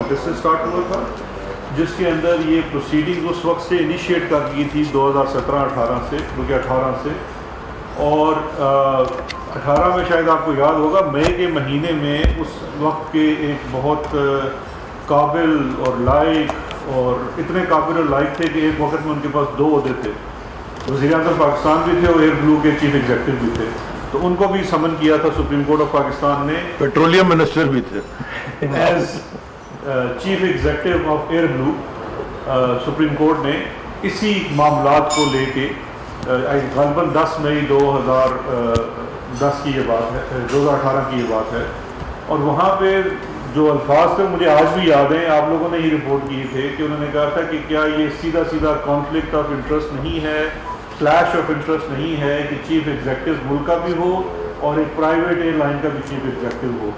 اگست سے اسٹارٹ ہوا تھا، جس کے اندر یہ پروسیڈنگ اس وقت سے انیشیٹ کر دی تھی 2017-18 سے، بلکہ 18 سے، اور 18 میں شاید آپ کو یاد ہوگا مئی کے مہینے میں اس وقت کے ایک بہت قابل اور لائق، اور اتنے قابل اور لائق تھے کہ ایک وقت میں ان کے پاس 2 عہدے تھے، وزیر اعظم پاکستان بھی تھے اور ایئر بلو کے چیف ایگزیکٹو بھی تھے، تو ان کو بھی سمن کیا تھا سپریم کورٹ آف پاکستان نے، پیٹرولیم منسٹر بھی تھے as chief executive of Air Blue. Supreme Court نے اسی معاملات کو لے کے غالباً 10 مئی 2010 کی یہ بات ہے، 2018 کی یہ بات ہے، اور وہاں پہ جو الفاظ تھے مجھے آج بھی یاد ہیں، آپ لوگوں نے ہی رپورٹ کیے تھے کہ انہوں نے کہا تھا کہ کیا یہ سیدھا سیدھا کانفلکٹ آف انٹرسٹ نہیں ہے، کلیش آف انٹرسٹ نہیں ہے کہ چیف ایگزیکٹو ملک کا بھی ہو اور ایک پرائیویٹ ایئر لائن کا بھی چیف ایگزیکٹو ہو.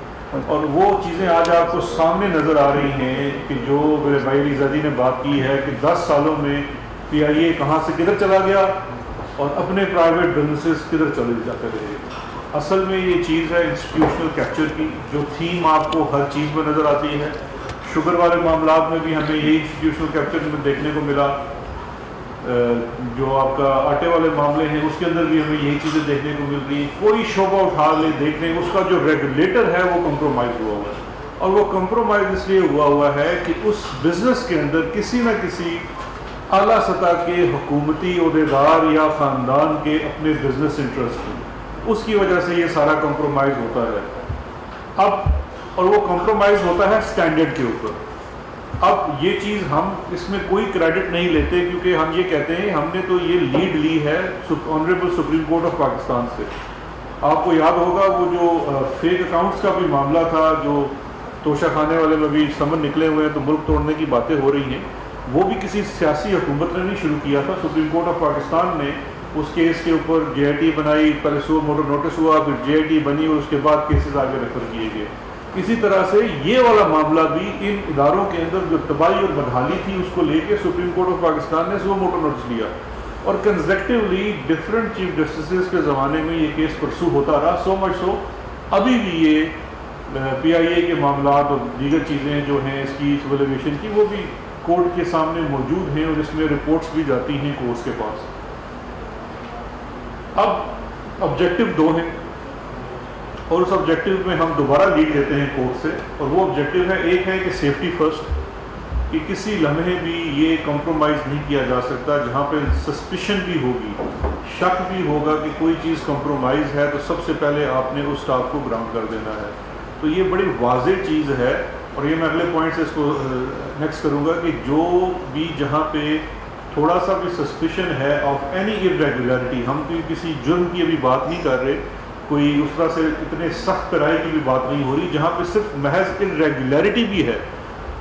اور وہ چیزیں آج آپ کو سامنے نظر آ رہی ہیں کہ جو میرے بھائی علی زادی نے بات کی ہے کہ 10 سالوں میں پی آئی اے کہاں سے کدھر چلا گیا اور اپنے پرائیویٹ بزنسز کدھر چلے جاتے رہے. اصل میں یہ چیز ہے انسٹیٹیوشنل کیپچر کی، جو تھیم آپ کو ہر چیز میں نظر آتی ہے. شوگر والے معاملات میں بھی ہمیں یہی انسٹیٹیوشنل کیپچر میں دیکھنے کو ملا، جو آپ کا آٹے والے معاملے ہیں اس کے اندر بھی ہمیں یہی چیزیں دیکھنے کو مل رہی ہیں. کوئی شعبہ اٹھا لے دیکھ لیں، اس کا جو ریگولیٹر ہے وہ کمپرومائز ہوا ہوا ہے، اور وہ کمپرومائز اس لیے ہوا ہے کہ اس بزنس کے اندر کسی نہ کسی اعلیٰ سطح کے حکومتی عہدیدار یا خاندان کے اپنے بزنس انٹرسٹ ہیں، اس کی وجہ سے یہ سارا کمپرومائز ہوتا ہے. اب اور وہ کمپرومائز ہوتا ہے اسٹینڈرڈ کے اوپر. اب یہ چیز ہم اس میں کوئی کریڈٹ نہیں لیتے، کیونکہ ہم یہ کہتے ہیں ہم نے تو یہ لیڈ لی ہے honourable supreme court of Pakistan سے. آپ کو یاد ہوگا وہ جو فیک اکاؤنٹس کا بھی معاملہ تھا، جو توشہ خانے والے میں بھی سمن نکلے ہوئے ہیں تو ملک توڑنے کی باتیں ہو رہی ہیں، وہ بھی کسی سیاسی حکومت نے نہیں شروع کیا تھا. سپریم کورٹ آف پاکستان نے اس کیس کے اوپر جے آئی ٹی بنائی، پہلے سو موٹر نوٹس ہوا، پھر جے آئی ٹی بنی اور اس کے بعد کیسز آگے ریفر کیے گئے. اسی طرح سے یہ والا معاملہ بھی ان اداروں کے اندر جو تباہی اور بدحالی تھی اس کو لے کے سپریم کورٹ آف پاکستان نے سو موٹر نوٹس لیا، اور کنزیکٹیولی ڈفرینٹ چیف جسٹسز کے زمانے میں یہ کیس پرسو ہوتا رہا. سو مچ سو ابھی بھی یہ پی آئی اے کے معاملات اور دیگر چیزیں جو ہیں اس کی ایویلویشن کی وہ بھی کورٹ کے سامنے موجود ہیں، اور اس میں رپورٹس بھی جاتی ہیں کورٹس کے پاس. اب آبجیکٹو 2 ہیں، اور اس آبجیکٹو میں ہم دوبارہ لیڈ لیتے ہیں کورٹ سے، اور وہ آبجیکٹو ہے، ایک ہے کہ سیفٹی فرسٹ، کہ کسی لمحے بھی یہ کمپرومائز نہیں کیا جا سکتا. جہاں پہ سسپیشن بھی ہوگی، شک بھی ہوگا کہ کوئی چیز کمپرومائز ہے، تو سب سے پہلے آپ نے اس سٹاف کو گراؤنڈ کر دینا ہے. تو یہ بڑی واضح چیز ہے، اور یہ میں اگلے پوائنٹ سے اس کو نیکسٹ کروں گا کہ جو بھی جہاں پہ تھوڑا سا بھی سسپیشن ہے آف اینی irregularity، ہم کوئی کسی جرم کی ابھی بات نہیں کر رہے، کوئی اس طرح سے اتنے سخت پیرائی کی بھی بات نہیں ہو رہی، جہاں پہ صرف محض irregularity بھی ہے،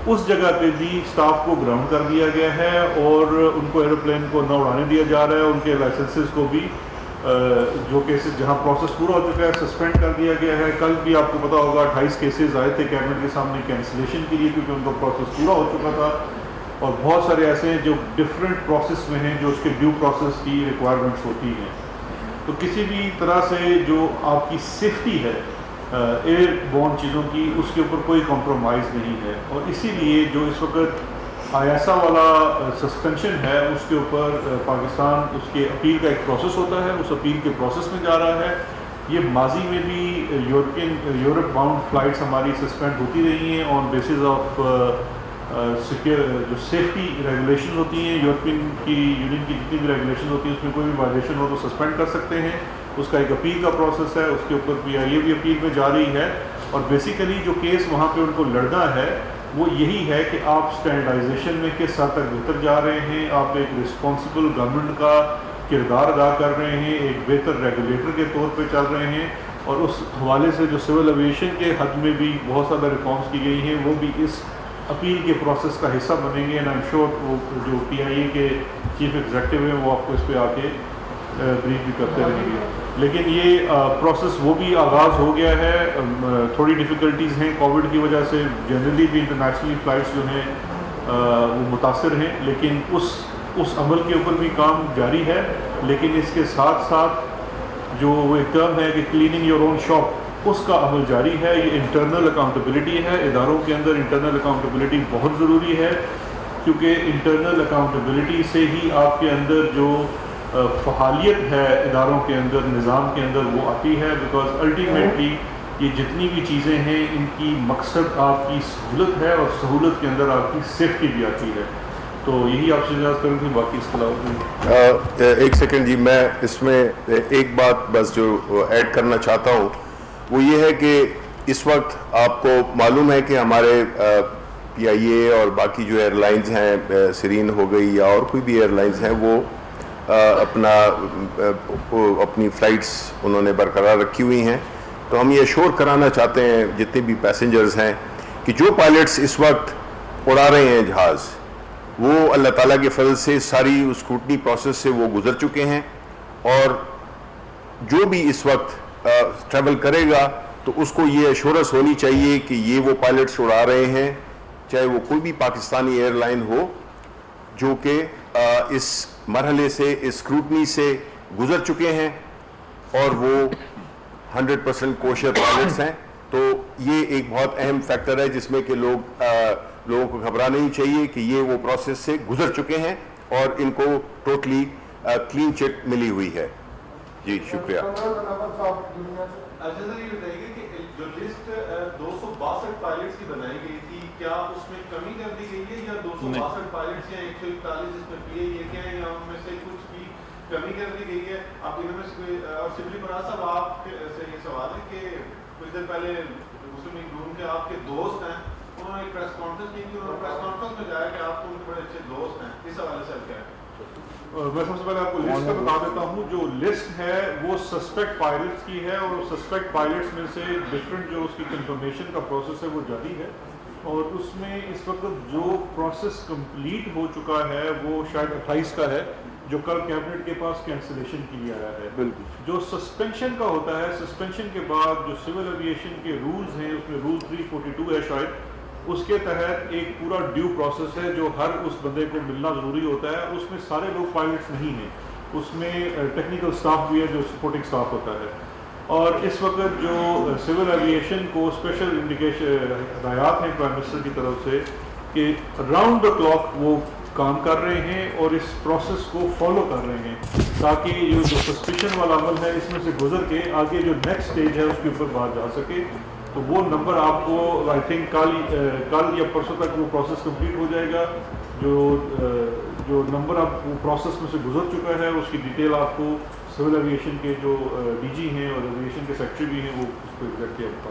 اس جگہ پہ بھی سٹاف کو گراؤنڈ کر دیا گیا ہے، اور ان کو ایروپلین کو نہ اڑانے دیا جا رہا ہے، ان کے لائسنسز کو بھی جو کیسز جہاں پروسیس پورا ہو چکا ہے سسپینڈ کر دیا گیا ہے. کل بھی آپ کو پتا ہوگا 28 کیسز آئے تھے کیبنٹ کے سامنے کینسلیشن کے لیے، کیونکہ ان کا پروسیس پورا ہو چکا تھا، اور بہت سارے ایسے ہیں جو ڈفرینٹ پروسیس میں ہیں جو اس کے ڈیو پروسیس کی ریکوائرمنٹس ہوتی ہیں. تو کسی بھی طرح سے جو آپ کی سیفٹی ہے ایئر بورن چیزوں کی، اس کے اوپر کوئی کمپرومائز نہیں ہے. اور اسی لیے جو اس وقت آیاسا والا سسپینشن ہے اس کے اوپر پاکستان اس کے اپیل کا ایک پروسیس ہوتا ہے، اس اپیل کے پروسیس میں جا رہا ہے. یہ ماضی میں بھی یورپ باؤنڈ فلائٹس ہماری سسپینڈ ہوتی رہی ہیں آن بیسز آف جو سیفٹی ریگولیشن ہوتی ہیں، یورپین کی یونین کی جتنی بھی ریگولیشن ہوتی ہیں اس میں کوئی بھی وائلیشن ہو تو سسپینڈ کر سکتے ہیں. اس کا ایک اپیل کا پروسیس ہے، اس کے اوپر پی آئی اے بھی اپیل میں جا رہی ہے. اور بیسیکلی جو کیس وہاں پہ ان کو لڑنا ہے وہ یہی ہے کہ آپ اسٹینڈرڈائزیشن میں کس حد تک بہتر جا رہے ہیں، آپ ایک رسپانسبل گورنمنٹ کا کردار ادا کر رہے ہیں، ایک بہتر ریگولیٹر کے طور پہ چل رہے ہیں. اور اس حوالے سے جو سول ایویشن کے حد میں بھی بہت زیادہ ریفارمس کی گئی ہیں، وہ بھی اس اپیل کے پروسیس کا حصہ بنیں گے. اینڈ آئی ایم شیور وہ جو پی آئی اے کے چیف ایگزیکٹو ہیں وہ آپ کو اس پہ آ کے بریف بھی کرتے رہیں گے. لیکن یہ پروسیس وہ بھی آغاز ہو گیا ہے. تھوڑی ڈیفیکلٹیز ہیں کووڈ کی وجہ سے، جنرلی بھی انٹرنیشنلی فلائٹس جو ہیں وہ متاثر ہیں، لیکن اس عمل کے اوپر بھی کام جاری ہے. لیکن اس کے ساتھ ساتھ جو وہ ایک ٹرم ہے کہ کلیننگ یور اون شاپ، اس کا عمل جاری ہے. یہ انٹرنل اکاؤنٹیبلٹی ہے. اداروں کے اندر انٹرنل اکاؤنٹیبلٹی بہت ضروری ہے, کیونکہ انٹرنل اکاؤنٹیبلٹی سے ہی آپ کے اندر جو فعالیت ہے اداروں کے اندر, نظام کے اندر, وہ آتی ہے. بیکاز الٹیمیٹلی یہ جتنی بھی چیزیں ہیں ان کی مقصد آپ کی سہولت ہے, اور سہولت کے اندر آپ کی سیفٹی بھی آتی ہے. تو یہی آپ سے اجازت کروں گی, باقی اس کے علاوہ ایک سیکنڈ جی, میں اس میں ایک بات بس جو ایڈ کرنا چاہتا ہوں وہ یہ ہے کہ اس وقت آپ کو معلوم ہے کہ ہمارے پی آئی اے اور باقی جو ایئر لائنز ہیں, سرین ہو گئی یا اور کوئی بھی ایئر لائنز ہیں, وہ اپنی فلائٹس انہوں نے برقرار رکھی ہوئی ہیں. تو ہم یہ ایشور کرانا چاہتے ہیں جتنے بھی پیسنجرز ہیں کہ جو پائلٹس اس وقت اڑا رہے ہیں جہاز, وہ اللہ تعالیٰ کے فضل سے ساری اسکروٹنی پروسیس سے وہ گزر چکے ہیں, اور جو بھی اس وقت ٹریول کرے گا تو اس کو یہ ایشورنس ہونی چاہیے کہ یہ وہ پائلٹس اڑا رہے ہیں, چاہے وہ کوئی بھی پاکستانی ایئر لائن ہو, جو کہ اس مرحلے سے, اس اسکروٹنی سے گزر چکے ہیں, اور وہ 100% کوشر پائلٹس ہیں. تو یہ ایک بہت اہم فیکٹر ہے جس میں کہ لوگوں کو گھبرانا نہیں چاہیے کہ یہ وہ پروسیس سے گزر چکے ہیں اور ان کو ٹوٹلی کلین چٹ ملی ہوئی ہے. جی شکریہ. اچھا سر, یہ بتائیے کہ جو لسٹ 262 پائلٹس کی بنائی گئی تھی, کیا اس میں کمی کر دی گئی ہے, یا 262 پائلٹس یا 141 جس میں پی اے کے ہیں, یا ان میں سے کچھ بھی کمی کر دی گئی ہے؟ آپ ان میں سے کوئی, اور سمپلی فراز صاحب آپ سے یہ سوال ہے کہ کچھ دن پہلے مسلم لیگ نون کے آپ کے دوست ہیں, انہوں نے ایک پریس کانفرنس کی تھی, اور پریس کانفرنس میں جایا کہ آپ تو ان کے بڑے اچھے دوست ہیں, اس حوالے سے کیا ہے؟ میں سب سے پہلے آپ کو لسٹ کا بتا دیتا ہوں. جو لسٹ ہے وہ سسپیکٹ پائلٹس کی ہے, اور سسپیکٹ پائلٹس میں سے ڈفرینٹ جو اس کی کنفرمیشن کا پروسیس ہے وہ جاری ہے, اور اس میں اس وقت جو پروسیس کمپلیٹ ہو چکا ہے وہ شاید 28 کا ہے, جو کل کیبنٹ کے پاس کینسلیشن کے لیے آیا ہے. بالکل. جو سسپینشن کا ہوتا ہے, سسپینشن کے بعد جو سول ایویشن کے رولز ہیں, اس میں رول 342 ہے شاید, اس کے تحت ایک پورا ڈیو پروسیس ہے جو ہر اس بندے کو ملنا ضروری ہوتا ہے. اس میں سارے لوگ پائلٹس نہیں ہیں, اس میں ٹیکنیکل سٹاف بھی ہے جو سپورٹنگ سٹاف ہوتا ہے. اور اس وقت جو سول ایویشن کو اسپیشل انڈیکیشن ہدایات ہیں پرائم منسٹر کی طرف سے کہ راؤنڈ دا کلاک وہ کام کر رہے ہیں اور اس پروسیس کو فالو کر رہے ہیں, تاکہ یہ جو سسپیشن والا عمل ہے اس میں سے گزر کے آگے جو نیکسٹ اسٹیج ہے اس کے اوپر بات جا سکے. تو وہ نمبر آپ کو آئی تھنک کل یا پرسوں تک وہ پروسیس کمپلیٹ ہو جائے گا. جو نمبر اب وہ پروسیس میں سے گزر چکا ہے اس کی ڈیٹیل آپ کو سول ایویشن کے جو ڈی جی ہیں اور ایویشن کے سیکٹری بھی ہیں وہ اس کو ایگزیکٹلی آپ بتا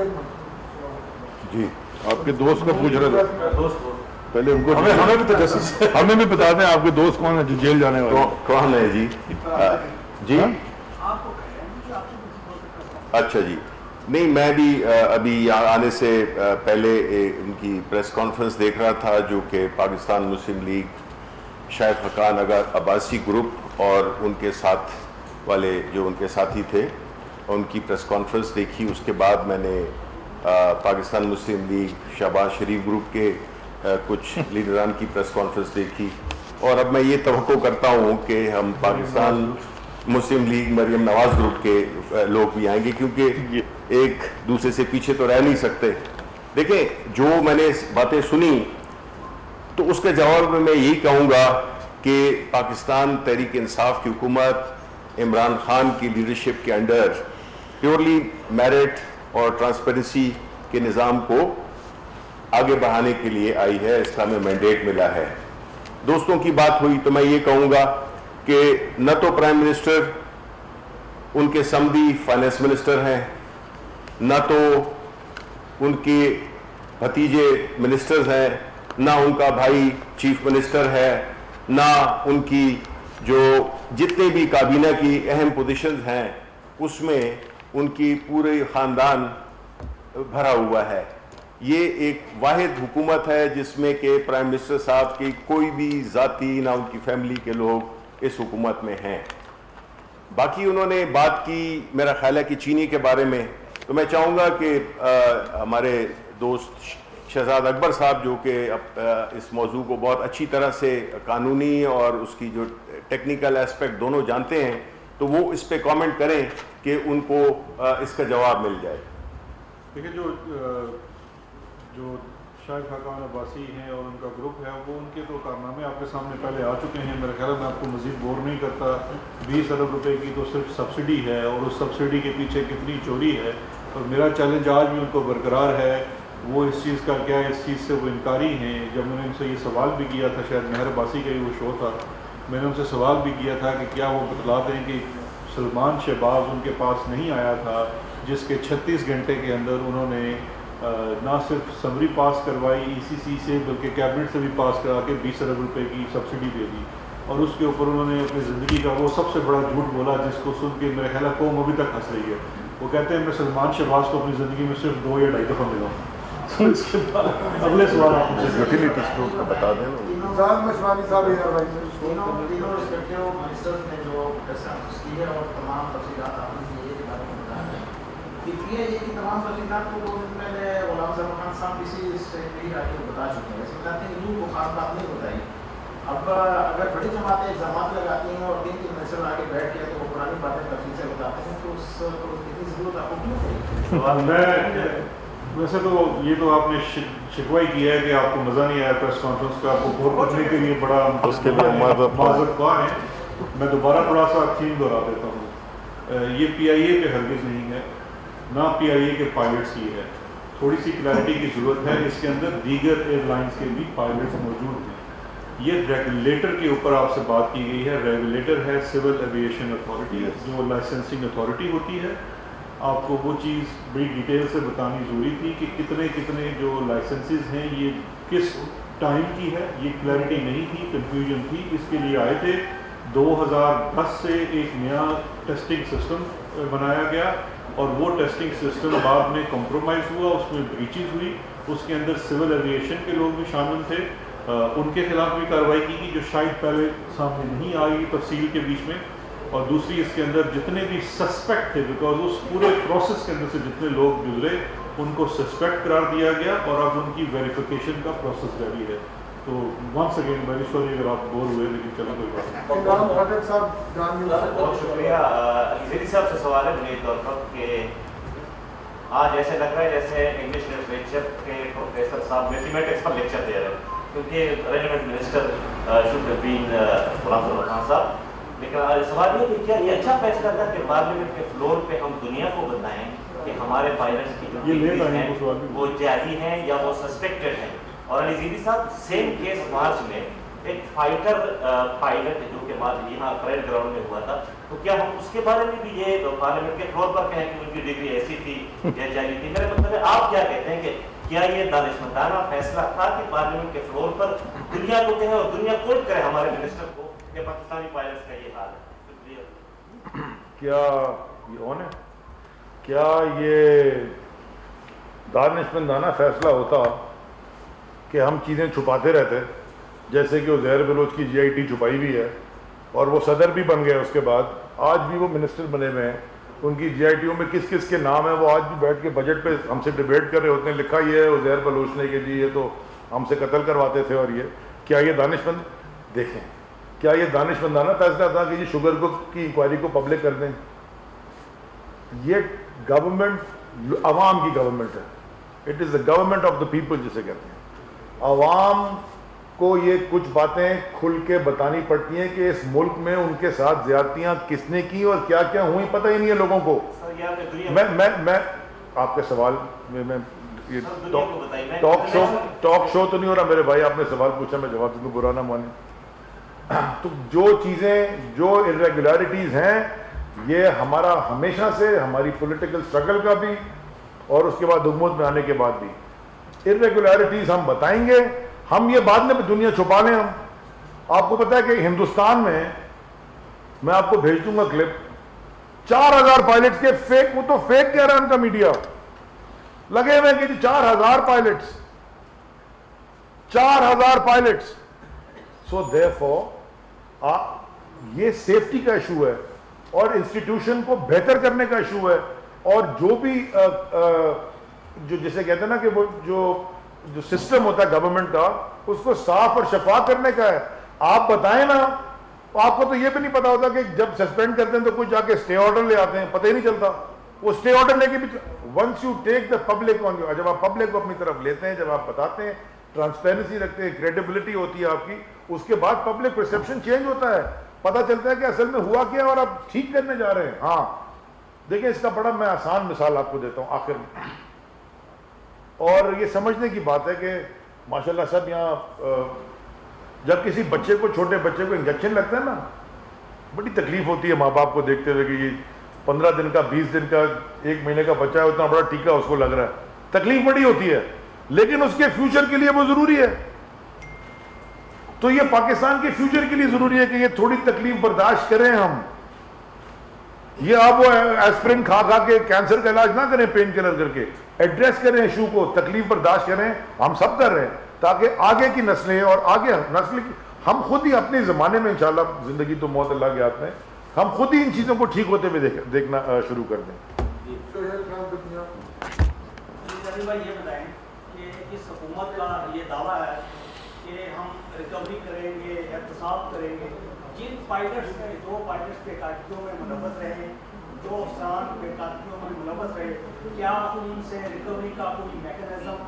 دیں. جی آپ کے دوست کا پوچھ رہے تھے, پہلے ان کو ہمیں بھی تجسس, ہمیں بھی بتا دیں آپ کے دوست کون ہے جو جیل جانے والے. کون ہے جی؟ جی اچھا جی, نہیں میں بھی ابھی یہاں آنے سے پہلے ان کی پریس کانفرنس دیکھ رہا تھا جو کہ پاکستان مسلم لیگ شاہد حقان عباسی گروپ اور ان کے ساتھ والے جو ان کے ساتھی تھے ان کی پریس کانفرنس دیکھی. اس کے بعد میں نے پاکستان مسلم لیگ شہباز شریف گروپ کے کچھ لیڈران کی پریس کانفرنس دیکھی, اور اب میں یہ توقع کرتا ہوں کہ ہم پاکستان مسلم لیگ مریم نواز گروپ کے لوگ بھی آئیں گے, کیونکہ ایک دوسرے سے پیچھے تو رہ نہیں سکتے. دیکھیں جو میں نے باتیں سنی تو اس کے جواب میں یہی کہوں گا کہ پاکستان تحریک انصاف کی حکومت عمران خان کی لیڈرشپ کے انڈر پیورلی میرٹ اور ٹرانسپیرنسی کے نظام کو آگے بڑھانے کے لیے آئی ہے, اس کا ہمیں مینڈیٹ ملا ہے. دوستوں کی بات ہوئی تو میں یہ کہوں گا کہ نہ تو پرائم منسٹر ان کے سمدی فائنانس منسٹر ہیں, نہ تو ان کے بھتیجے منسٹرز ہیں, نہ ان کا بھائی چیف منسٹر ہے, نہ ان کی جو جتنے بھی کابینہ کی اہم پوزیشنز ہیں اس میں ان کی پورے خاندان بھرا ہوا ہے. یہ ایک واحد حکومت ہے جس میں کہ پرائم منسٹر صاحب کی کوئی بھی ذاتی نہ ان کی فیملی کے لوگ اس حکومت میں ہیں. باقی انہوں نے بات کی میرا خیال ہے کہ چینی کے بارے میں, تو میں چاہوں گا کہ ہمارے دوست شہزاد اکبر صاحب جو کہ اس موضوع کو بہت اچھی طرح سے قانونی اور اس کی جو ٹیکنیکل اسپیکٹ دونوں جانتے ہیں, تو وہ اس پہ کامنٹ کریں کہ ان کو اس کا جواب مل جائے. دیکھیں جو شاہد خاقان عباسی ہیں اور ان کا گروپ ہے وہ ان کے تو کارنامے آپ کے سامنے پہلے آ چکے ہیں. میرا خیال ہے میں آپ کو مزید بور نہیں کرتا. 20 ارب روپے کی تو صرف سبسڈی ہے اور اس سبسڈی کے پیچھے کتنی چوری ہے. اور میرا چیلنج آج بھی ان کو برقرار ہے. وہ اس چیز کا کیا ہے, اس چیز سے وہ انکاری ہیں. جب میں نے ان سے یہ سوال بھی کیا تھا, شاید مہر عباسی کا ہی وہ شو تھا, میں نے ان سے سوال بھی کیا تھا کہ کیا وہ بتلا دیں کہ سلمان شہباز ان کے پاس نہیں آیا تھا جس کے 36 گھنٹے کے اندر انہوں نے نہ صرف سمری پاس کروائی ECC سے بلکہ کیبنٹ سے بھی پاس کرا کے 20 ارب روپے کی سبسڈی دے دی. اور اس کے اوپر انہوں نے اپنی زندگی کا وہ سب سے بڑا جھوٹ بولا جس کو سن کے میرا خیال ہے قوم ابھی تک ہنس رہی ہے. وہ کہتے ہیں میں سلمان شہباز کو اپنی زندگی میں صرف 2 یا 2.5 دفعہ ملا ہوں. اس کے بعد اگلے سوال آپ مجھے یوٹیلیٹیز کو بتا دیں. تینوں منسٹرز نے جو پریس کانفرنس کی ہے اور تمام تفصیلات آپ نے یہ بارے میں بتایا ہے. PPI کی تمام تفصیلات کو 2 دن پہلے غلام زمان خان صاحب کسی اسٹیج آ کے بتا چکے ہیں. اس بتاتے ہیں ان کو خاص بات نہیں بتائی. اب اگر بڑی جماعتیں الزامات لگاتی ہیں اور 3 منسٹر آ کے بیٹھ کے تو وہ پرانی باتیں تفصیل سے بتاتے ہیں تو اس اتنی ضرورت آپ کو کیوں پڑی؟ ویسے تو یہ تو آپ نے شکوائی کیا ہے کہ آپ کو مزہ نہیں آیا پریس کانفرنس کا. آپ کو غور کرنے کے لیے بڑا اس کے لیے معذرت خواہ ہیں. میں دوبارہ تھوڑا سا تھیم دہرا دیتا ہوں. یہ PIA پہ ہرگز نہیں ہے, نہ PIA کے پائلٹس کی ہے. تھوڑی سی کلیئرٹی کی ضرورت ہے. اس کے اندر دیگر ایئر لائنس کے بھی پائلٹس موجود ہیں. یہ ریگولیٹر کے اوپر آپ سے بات کی گئی ہے. ریگولیٹر ہے سول ایویشن اتھارٹی, جو لائسنسنگ اتھارٹی ہوتی ہے. آپ کو وہ چیز بڑی ڈیٹیل سے بتانی ضروری تھی کہ کتنے جو لائسنسز ہیں یہ کس ٹائم کی ہے. یہ کلیئرٹی نہیں تھی, کنفیوژن تھی. اس کے لیے آئے تھے 2010 سے ایک نیا ٹیسٹنگ سسٹم بنایا گیا اور وہ ٹیسٹنگ سسٹم بعد میں کمپرومائز ہوا, اس میں بریچز ہوئی. اس کے اندر سول ایویشن کے لوگ بھی شامل تھے. ان کے خلاف بھی کارروائی کی گئی جو شاید پہلے سامنے نہیں آئی تفصیل کے بیچ میں. اور دوسری اس کے اندر جتنے بھی سسپیکٹ تھے, بیکاز اس پورے پروسیس کے اندر سے جتنے لوگ گزرے ان کو سسپیکٹ قرار دیا گیا اور اب ان کی ویریفیکیشن کا پروسیس جاری ہے. تو ونس اگین ویری سوری اگر آپ بور ہوئے, لیکن چلو کوئی بات نہیں. بہت شکریہ. عزیزی صاحب سے سوال ہے میرے طور پر کہ آج ایسے لگ رہا ہے جیسے انگلش لٹریچر کے پروفیسر صاحب میتھمیٹکس پر لیکچر دے رہے ہیں, کیونکہ arrangement minister should have been Ghulam Zaman Khan صاحب. لیکن سوال یہ کہ کیا یہ اچھا فیصلہ تھا کہ پارلیمنٹ کے فلور پہ ہم دنیا کو بتائیں کہ ہمارے پائلٹس کی جو ڈگریز ہیں وہ جعلی ہیں یا وہ سسپیکٹڈ ہیں. اور علی زیدی صاحب سیم کیس مارچ میں ایک فائٹر پائلٹ جو کہ یہاں پریڈ گراؤنڈ میں ہوا تھا, تو کیا ہم اس کے بارے میں بھی یہ پارلیمنٹ کے فلور پر کہیں کہ ان کی ڈگری ایسی تھی یا جعلی تھی؟ میرا مطلب ہے آپ کیا کہتے ہیں کہ کیا یہ دانشمندانہ فیصلہ تھا کہ پارلیمنٹ کے فلور پر دنیا کو کہیں اور دنیا کوٹ کرے ہمارے منسٹر کو کہ پاکستانی پائلٹس کا یہ حال ہے؟ کیا یہ آن ہے؟ کیا یہ دانشمندانہ فیصلہ ہوتا کہ ہم چیزیں چھپاتے رہتے, جیسے کہ عزیر بلوچ کی GIT چھپائی ہوئی ہے اور وہ صدر بھی بن گئے, اس کے بعد آج بھی وہ منسٹر بنے ہوئے ہیں, ان کی GITوں میں کس کس کے نام ہیں وہ آج بھی بیٹھ کے بجٹ پہ ہم سے ڈیبیٹ کر رہے ہوتے ہیں. لکھا یہ ہے عزیر بلوچ نے کہ جی یہ تو ہم سے قتل کرواتے تھے. اور یہ کیا یہ دانشمند دیکھیں کیا یہ دانشمندانہ فیصلہ تھا کہ یہ شوگر کو کی انکوائری کو پبلک کر دیں؟ یہ گورنمنٹ عوام کی گورنمنٹ ہے. It is the government of the people جسے کہتے ہیں. عوام کو یہ کچھ باتیں کھل کے بتانی پڑتی ہیں کہ اس ملک میں ان کے ساتھ زیادتیاں کس نے کی اور کیا کیا ہوئی, پتہ ہی نہیں ہے لوگوں کو. میں آپ کے سوال میں ٹاک شو تو نہیں ہو رہا میرے بھائی, آپ نے سوال پوچھا میں جواب دوں, برا نہ مانے. تو جو چیزیں جو irregularities ہیں یہ ہمارا ہمیشہ سے ہماری پولیٹیکل اسٹرگل کا بھی اور اس کے بعد حکومت میں آنے کے بعد بھی irregularities ہم بتائیں گے. ہم یہ بعد میں دنیا چھپا لیں. ہم آپ کو پتا ہے کہ ہندوستان میں آپ کو بھیج دوں گا کلپ, 4000 پائلٹس کے فیک, وہ تو فیک کہہ رہا ہے ان کا میڈیا, لگے ہوئے کہ 4000 پائلٹس 4000 پائلٹس. سو therefore یہ سیفٹی کا ایشو ہے اور انسٹیٹیوشن کو بہتر کرنے کا ایشو ہے, اور جو بھی جو جسے کہتے ہیں نا کہ وہ جو سسٹم ہوتا ہے گورنمنٹ کا اس کو صاف اور شفاف کرنے کا ہے. آپ بتائیں نا آپ کو تو یہ بھی نہیں پتا ہوتا کہ جب سسپینڈ کرتے ہیں تو کچھ جا کے اسٹے آرڈر لے آتے ہیں, پتہ ہی نہیں چلتا. وہ اسٹے آرڈر لے کے بھی once you take the public on you, جب آپ پبلک کو اپنی طرف لیتے ہیں, جب آپ بتاتے ہیں, ٹرانسپیرنسی رکھتے ہیں, کریڈیبلٹی ہوتی ہے آپ کی, اس کے بعد پبلک پرسیپشن چینج ہوتا ہے, پتہ چلتا ہے کہ اصل میں ہوا کیا اور آپ ٹھیک کرنے جا رہے ہیں. ہاں دیکھیں اس کا بڑا میں آسان مثال آپ کو دیتا ہوں آخر میں, اور یہ سمجھنے کی بات ہے کہ ماشاءاللہ سب یہاں جب کسی بچے کو, چھوٹے بچے کو انجیکشن لگتا ہے نا, بڑی تکلیف ہوتی ہے ماں باپ کو دیکھتے ہوئے کہ یہ 15 دن کا, 20 دن کا, 1 مہینے کا بچہ ہے, اتنا بڑا ٹیکا اس کو لگ رہا ہے, تکلیف بڑی ہوتی ہے, لیکن اس کے فیوچر کے لیے وہ ضروری ہے. تو یہ پاکستان کے فیوچر کے لیے ضروری ہے کہ یہ تھوڑی تکلیف برداشت کریں ہم. یہ آپ وہ ایسپرین کھا کھا کے کینسر کا علاج نہ کریں, پین کلر کر کے ایڈریس کریں ایشو کو, تکلیف برداشت کریں. ہم سب کر رہے ہیں تاکہ آگے کی نسلیں اور آگے نسل کی, ہم خود ہی اپنے زمانے میں انشاءاللہ, زندگی تو موت اللہ کے ہاتھ میں, ہم خود ہی ان چیزوں کو ٹھیک ہوتے ہوئے دیکھنا شروع کر دیں. بھائی یہ بتائیں کہ اس حکومت کا یہ دعویٰ ہے کہ ہم ریکوری کریں گے, احتساب کریں گے. جن پائلٹس نے 2 پائلٹس کے قاتلوں میں ملوث رہے, 2 افسران کے قاتلوں میں ملوث رہے, کیا ان سے ریکوری کا کوئی میکانزم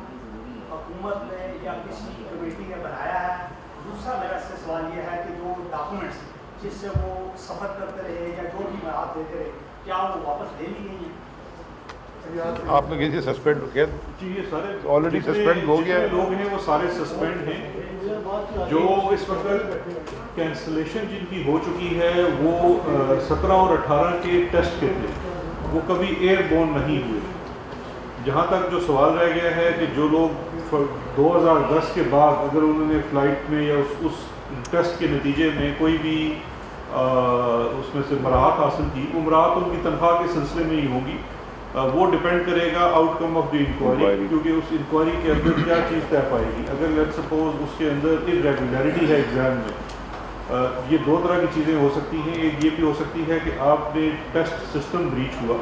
حکومت نے یا کسی کمیٹی نے بنایا ہے؟ دوسرا میرا سے سوال یہ ہے کہ جو ڈاکومنٹس جس سے وہ سفر کرتے رہے یا جو بھی مواد دیتے رہے, کیا وہ واپس لے لی گئی ہیں؟ آپ نے کسی سسپینڈ کیا؟ جی یہ سارے آلریڈی سسپینڈ ہو گیا ہے. لوگ ہیں وہ سارے سسپینڈ ہیں. جو اس وقت کینسلیشن جن کی ہو چکی ہے وہ 17 اور 18 کے ٹیسٹ کے تھے, وہ کبھی ایئر بورن نہیں ہوئے. جہاں تک جو سوال رہ گیا ہے کہ جو لوگ 2010 کے بعد اگر انہوں نے فلائٹ میں یا اس ٹیسٹ کے نتیجے میں کوئی بھی اس میں سے مراحت حاصل کی, وہ مراحت ان کی تنخواہ کے سلسلے میں ہی ہوگی. وہ ڈپینڈ کرے گا outcome of the enquiry, کیونکہ اس انکوائری کے اندر کیا چیز طے پائے گی. اگر لیٹ سپوز اس کے اندر irregularity ہے ایگزام میں, یہ 2 طرح کی چیزیں ہو سکتی ہیں. ایک یہ بھی ہو سکتی ہے کہ آپ نے ٹیسٹ سسٹم بریچ ہوا,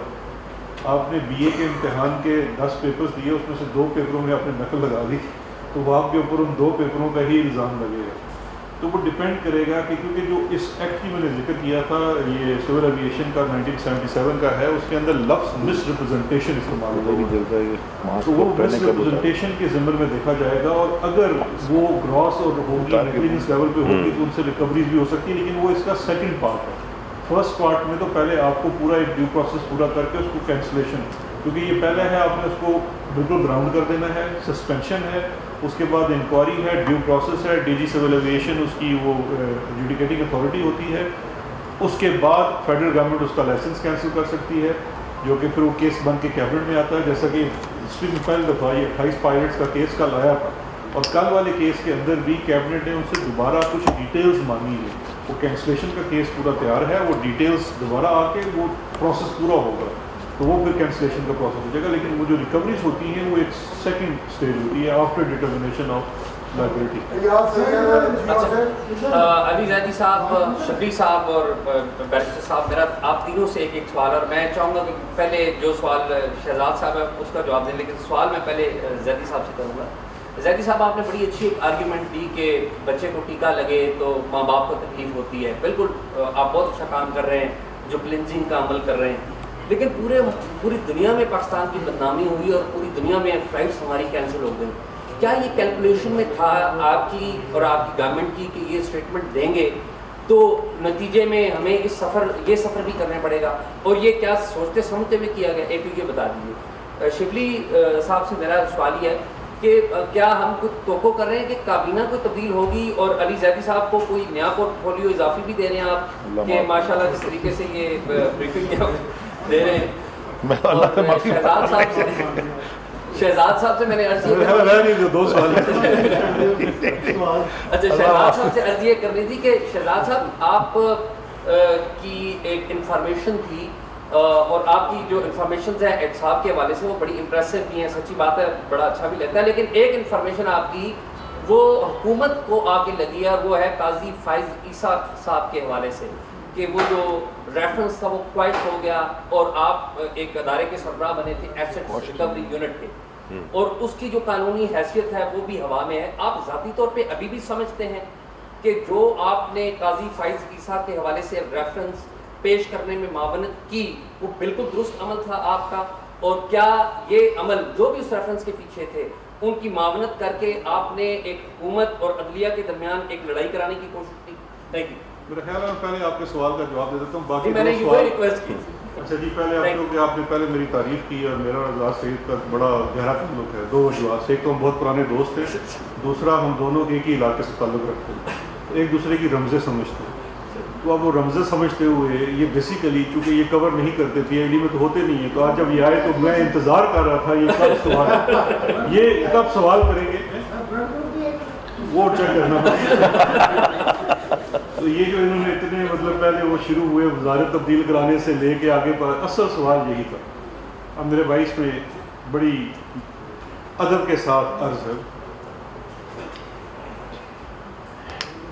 آپ نے BA کے امتحان کے 10 پیپرز دیے, اس میں سے 2 پیپروں میں آپ نے نقل لگا دی, تو وہ آپ کے اوپر ان 2 پیپروں کا ہی الزام لگے گا. تو وہ ڈپینڈ کرے گا کہ کیونکہ جو اس ایکٹ کی میں نے ذکر کیا تھا, یہ سول ایویشن کا 1977 کا ہے, اس کے اندر لفظ مس ریپرزنٹیشن استعمال ہوتا ہے, تو وہ مس ریپرزنٹیشن کے ضمن میں دیکھا جائے گا. اور اگر وہ گراس اور ہوگی نیگلیجنس لیول پہ ہوگی تو ان سے ریکوریز بھی ہو سکتی ہے, لیکن وہ اس کا سیکنڈ پارٹ ہے. فرسٹ پارٹ میں تو پہلے آپ کو پورا ایک ڈیو پروسیس پورا کر کے اس کو کینسلیشن, کیونکہ یہ پہلے ہے آپ نے اس کو بالکل گراؤنڈ کر دینا ہے, سسپینشن ہے, اس کے بعد انکوائری ہے, ڈیو پروسیس ہے, DG سول ایویشن اس کی وہ ایڈجوڈیکیٹنگ اتھارٹی ہوتی ہے. اس کے بعد فیڈرل گورنمنٹ اس کا لائسنس کینسل کر سکتی ہے, جو کہ پھر وہ کیس بن کے کیبنٹ میں آتا ہے. جیسا کہ ہسٹری میں پہلی دفعہ یہ 28 پائلٹس کا کیس کل آیا تھا, اور کل والے کیس کے اندر بھی کیبنٹ نے ان سے دوبارہ کچھ ڈیٹیلز مانگی ہے. وہ کینسلیشن کا کیس پورا تیار ہے, وہ ڈیٹیلز دوبارہ آ کے وہ پروسیس پورا ہوگا, تو وہ پھر کینسلیشن کا پروسیس ہو جائے گا. لیکن وہ جو ریکوریز ہوتی ہیں وہ ایک سیکنڈ اسٹیج ہوتی ہے آفٹر ڈٹرمنیشن آف لائبلٹی. علی زیدی صاحب, شبیر صاحب اور بیرسٹر صاحب, میرا آپ تینوں سے ایک سوال, اور میں چاہوں گا کہ پہلے جو سوال شہزاد صاحب ہے اس کا جواب دیں, لیکن سوال میں پہلے زیدی صاحب سے کروں گا. زیدی صاحب, آپ نے بڑی اچھی آرگیومنٹ دی کہ بچے کو ٹیکا لگے تو ماں باپ کو تکلیف ہوتی ہے. بالکل آپ بہت اچھا کام کر رہے ہیں, جو کلینزنگ کا عمل کر رہے ہیں, لیکن پوری دنیا میں پاکستان کی بدنامی ہوئی اور پوری دنیا میں فلائٹس ہماری کینسل ہو گئی. کیا یہ کیلکولیشن میں تھا آپ کی اور آپ کی گورنمنٹ کی کہ یہ اسٹیٹمنٹ دیں گے تو نتیجے میں ہمیں یہ سفر بھی کرنا پڑے گا, اور یہ کیا سوچتے سمجھتے ہوئے کیا گیا؟ یہ بتا دیجیے. شبلی صاحب سے میرا سوال یہ ہے کہ کیا ہم کچھ توقع کر رہے ہیں کہ کابینہ کو تبدیل ہوگی, اور علی زیدی صاحب کو کوئی نیا پورٹ فولیو اضافی بھی دے رہے ہیں آپ کہ ماشاءاللہ جس طریقے سے یہ بریفنگ دے رہے ہیں؟ شہزاد صاحب سے میں نے عرض یہ کرنی تھی کہ شہزاد صاحب آپ کی ایک انفارمیشن تھی, اور آپ کی جو انفارمیشنز ہیں احتساب کے حوالے سے وہ بڑی امپریسو بھی ہیں, سچی بات ہے, بڑا اچھا بھی لگتا ہے. لیکن ایک انفارمیشن آپ کی وہ حکومت کو آ کے لگی ہے, اور وہ ہے قاضی فائز عیسیٰ صاحب کے حوالے سے, کہ وہ جو ریفرنس تھا وہ کوائٹ ہو گیا, اور آپ ایک ادارے کے سربراہ بنے تھے ایسٹ ریکوری یونٹ کے, اور اس کی جو قانونی حیثیت ہے وہ بھی ہوا میں ہے. آپ ذاتی طور پہ ابھی بھی سمجھتے ہیں کہ جو آپ نے قاضی فائز عیسیٰ کے حوالے سے ریفرنس پیش کرنے میں معاونت کی وہ بالکل درست عمل تھا آپ کا؟ اور کیا یہ عمل جو بھی اس ریفرنس کے پیچھے تھے ان کی معاونت کر کے آپ نے ایک حکومت اور عدلیہ کے درمیان ایک لڑائی کرانے کی کوشش کی؟ Thank you. میرا خیال ہے پہلے آپ کے سوال کا جواب دے دیتا ہوں. باقی میں نے یہ ریکویسٹ کی. اچھا جی، پہلے آپ نے پہلے میری تعریف کی اور میرا اعزاز سعید کا بڑا گہرا تعلق ہے. دو وجوہات سے، ایک تو ہم بہت پرانے دوست تھے، دوسرا ہم دونوں ایک ہی علاقے سے تعلق رکھتے ہیں، ایک دوسرے کی رمزیں سمجھتے ہیں. تو اب وہ رمزیں سمجھتے ہوئے یہ بیسیکلی چونکہ یہ کور نہیں کرتے پی آئی ڈی میں تو ہوتے نہیں ہیں، تو آج جب یہ آئے تو میں انتظار کر رہا تھا یہ کب سوال کریں گے، وہ چیک کرنا. تو یہ جو انہوں نے اتنے مطلب پہلے وہ شروع ہوئے وزارت تبدیل کرانے سے لے کے آگے پر، اصل سوال یہی تھا. اب میرے بھائی اس میں بڑی ادب کے ساتھ عرض ہے،